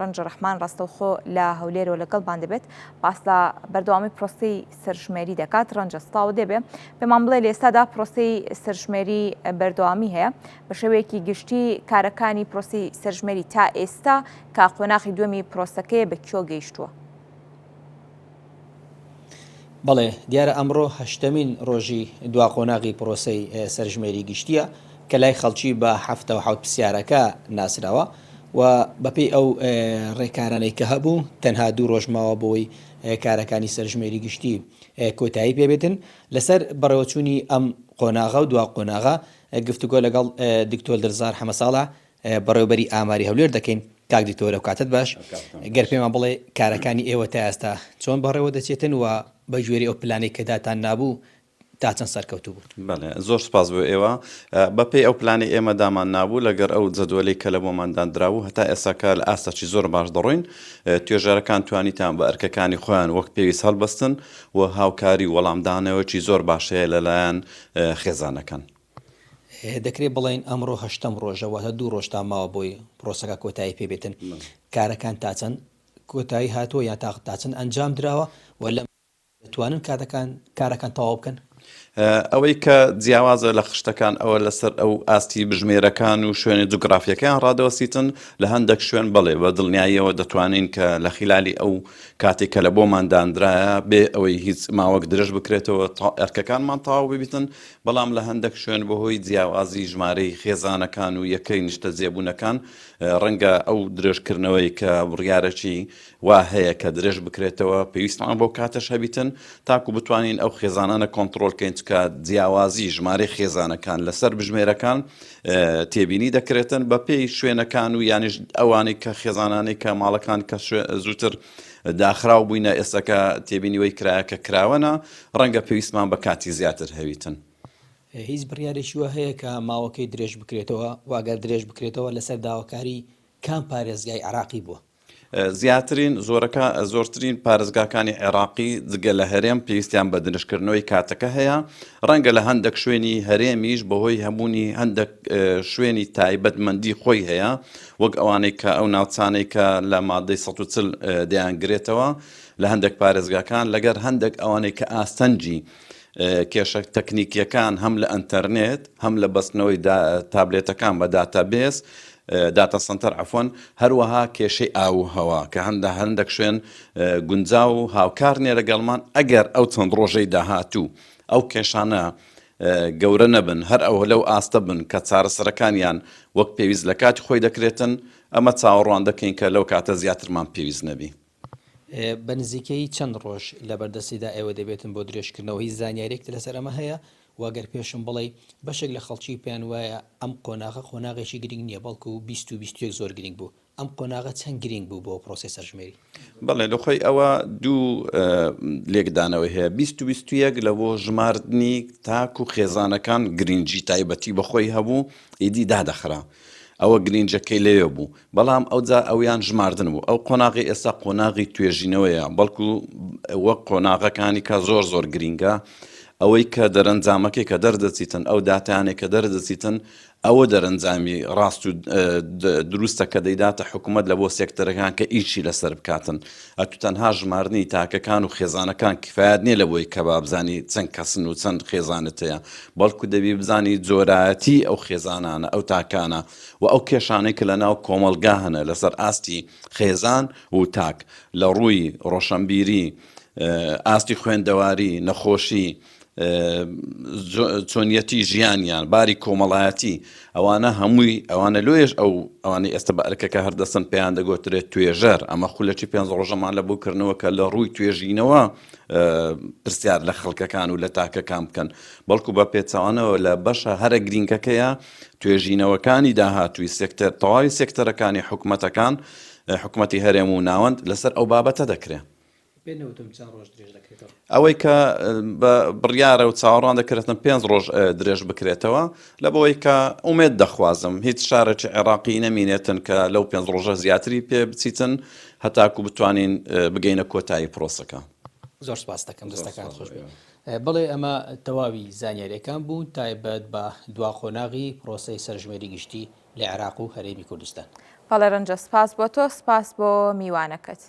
ڕەنجە ڕەحمان ڕاستەوخۆ لە هەولێرەوە لەگەڵمان دەبێت باس لە بەردەوامی پرۆسی سەرژمێری دەکات. ڕەنجە سڵاو دەبێ پێمان بڵێ لە ئێستادا پرۆسی سەرژمێری بەردەوامی هەیە بە شێوەیەکی گشتی کارەکانی پرۆسی سەرژمێری تا ئێستا کا قۆناغی دووەمی پرۆسەکەیە بە کۆ گەیشتووە. بەڵێ دیارە ئەمڕۆ هەشتمین ڕۆژی دوا قۆناغی پرۆسەی سەرژمێری گشتیە کە لای خەڵکی بە 7 پرسیارەکە ناسراوە و بەپێی ئەو ڕێکارانەی کە هەبوو تەنها 2 ڕۆژ ماوە بۆی کارەکانی سەرژمێری گشتی کۆتایی پێبێتن. لەسەر بەڕێوەچوونی ئەم قۆناغا و دوا قۆناغا گفتوگۆ لەگەڵ دکتۆر دەرزار حەمەساڵە بەڕێوەبەری ئاماری هەولێر دەکەین. کاک دکتۆرە و کاتت باش گەر پێمان بڵێ کارەکانی ئێوە تا ئێستا چۆن بەڕێوە دەچێتن و بە ژێری ئەو پلانەی کە داتان نابوو تا چەند سەرکەوتوو بوو؟ بەڵێ زۆر سپاس بۆ ئێوە. بەپێی ئەو پلانی ئێمە دامان نابوو لەگەر ئەو جەدوەلەی کە لە بۆماندانراوە هەتا ئێستاکە لە ئاستەی زۆر باش دەڕۆین. توێژەرەکان توانیتان بە ئەرکەکانی خۆیان وەک پێویست هەڵبەستن و هاوکاری وەڵامدانەوەی زۆر باشەیە لەلایەن خێزانەکان. دەکرێت بڵێن ئەمڕۆ هەشتم ڕۆژەوەتە 2 ڕۆژ تا ماوە بۆی پرۆسەکە کۆتایی پێبێتن. کارەکان تا چەند کۆتایی هاتووە یا تا چەند ئەنجام درراوە و لە دەتوانن کارەکان تەواو بکەن؟ ئەوەی کە جیاوازە لە خشتەکان ئەوە لەسەر ئەو ئاستی بژمێرەکان و شوێنی جوگرافیەکان ڕادەوەسیتن لە هەندێک شوێن بڵێ بە دڵنیاییەوە دەتوانین کە لە خلالی ئەو کاتێک کە لە بۆماندانرایە بێ ئەوەی هیچ ماوەک درێژ بکرێتەوە ئەرکەکانمان تەواو ببیتن، بەڵام لە هەندێک شوێن بەهۆی جیاوازی ژمارەی خێزانەکان و یەکەی نیشتە جێبوونەکان ڕەنگە ئەو درێژکردنەوەی کە بڕیارەکی وا هەیە کە درێژ بکرێتەوە پێویستمان بۆ کاتەش هەبیتن تاکو بتوانین ئەو خێزانانە کۆنتڕۆلکەین کە جیاوازی ژمارەی خێزانەکان لەسەر بژمێرەکان تێبینی دەکرێتن بە پێی شوێنەکان و یانیش ئەوانەی کە خێزانانەی کە ماڵەکان کە زووتر داخراو بووینە ئێستاکە تێبینیوەی کرایەکە کراوەنە ڕەنگە پێویستمان بە کاتی زیاتر هەویتن. هیچ بڕیارێکی وە هەیە کە ماوەکەی درێژ بکرێتەوە واگەر درێژ بکرێتەوە لەسەر داواکاری کام پارێزگای عراقی بووە؟ زۆرترین پارێزگاکانی عێراقی جگە لە هەرێم پێویستیان بە دنیشکردنەوەی کاتەکە هەیە. ڕەنگە لە هەندێک شوێنی هەرێمیش بەهۆی هەموونی هەندێک شوێنی تایبەتمەندی خۆی هەیە وەک ئەوانەی کە ئەو ناوچانەی کە لە مادەی 140 دەیانگرێتەوە لە هەندێک پارێزگاکان لەگەر هەندێک ئەوانەی کە ئاستەنجی کێشە تەکنیکیەکان هەم لە ئەنتەرنێت هەم لە بەستنەوەی تابلێتەکان بە داتابێس داتا سنتەر عفۆن هەروەها کێشەی ئاو و هەوا کە هەندێک شوێن گونجاو و هاوکار نێ لەگەڵمان ئەگەر ئەو چەند ڕۆژەی داهاتوو ئەو کێشانە گەورە نەبن هەر ئەو لەو ئاستە بن کە چارەسەرەکانیان وەک پێویست لە کاتی خۆی دەکرێتن ئەمە چاوەڕوان دەکەین کە لەو کاتە زیاترمان پێویست نەبی. بە نزیکەی چەند ڕۆژ لە بەردەستیدا ئێوە دەبێتن بۆ درێژکردنەوە هیچ زانیارێک لەسەر ئەمە هەیە واگەر پێشم بڵێ بەشێک لە خەڵکی پێیان وایە ئەم قۆناغێکی گرنگ نییە بەڵکو و 20 زۆر گرنگ بوو. ئەم قۆناغە چەند گرنگ بوو بۆ پرۆسەی سەرژمێری؟ بەڵێ لەخۆی ئەوە 2 لێکدانەوەی هەیە 21 لە بۆ ژماردنی تاکو خێزانەکان گرنگجی تایبەتی بەخۆی هەبوو ئیدی دادەخرا ئەوە گرنجەکەی لێوە بوو، بەڵام ئەوجا ئەویان ژماردن بوو. ئەو قۆناغی ئێستا قۆناغی توێژینەوەیە بەڵکو وەک قۆناغەکانی کە زۆر گرینگە ئەوەی کە دەرەنجامەکەی کە دەردەچیتن ئەو داتانێک کە دەردەچیتن ئەوە دەرەنجامی ڕاست و دروستە کە دەیداتە حکوومەت لە بۆ سێکتەرەکان کە ئیشی لەسەر بکاتن. ئەتو تەنها ژماردنی تاکەکان و خێزانەکان کفایەت نییە لە بۆی کە بابزانی چەند کەسن و چەند خێزانت هەیە، بەڵکو دەبی بزانی جۆرایەتی ئەو خێزانانە ئەو تاکانە و ئەو کێشانەی کە لە ناو کۆمەلگا هەنە لەسەر ئاستی خێزان و تاک لە ڕووی ڕۆشنبیری ئاستی خوێندەواری نەخۆشی چۆنیەتی ژیانیان باری کۆمەڵایەتی ئەوانە هەمووی ئەوانە لۆیش ئەوانەی ئێستا بە ئەرکەکە هەردەسن پێیان دەگوترێت توێژەر ئەمە خولەکی 5 ڕۆژەمان لە بۆکردنەوە کە لە ڕووی توێژینەوە پرسیار لە خەڵکەکان و لە تاکەکان بکەن، بەڵکو بە پێچەوانەوە لە بەشە هەرە گرینگەکەیە توێژینەوەکانی داهاتووی سێکتەر تەواوی سێکتەرەکانی حکوومەتەکان حکوومەتی هەرێم و ناوەند لەسەر ئەو بابەتە دەکرێت. ئەوەی کە بڕیارە و چاوەڕوان دەکرێتن 5 ڕۆژ درێژ بکرێتەوە لە بۆی کە ئومێد دەخوازم هیچ شارێکی عێراقی نەمینێتن کە لەو 5 ڕۆژە زیاتری پێ بچیتن هەتاکو بتوانین بگەینە کۆتایی پرۆسەکە. زۆر سپاس دەکەم دەستەکان خۆش بێت. بڵێ ئەمە تەواوی زانیاریەکان بوون تایبەت بە دوا قۆناغی پرۆسەی سەرژمێری گشتی لە عێراق و هەرێمی کوردستان. بەڵێ ڕەنجە سپاس بۆ تۆ سپاس بۆ میوانەکەت.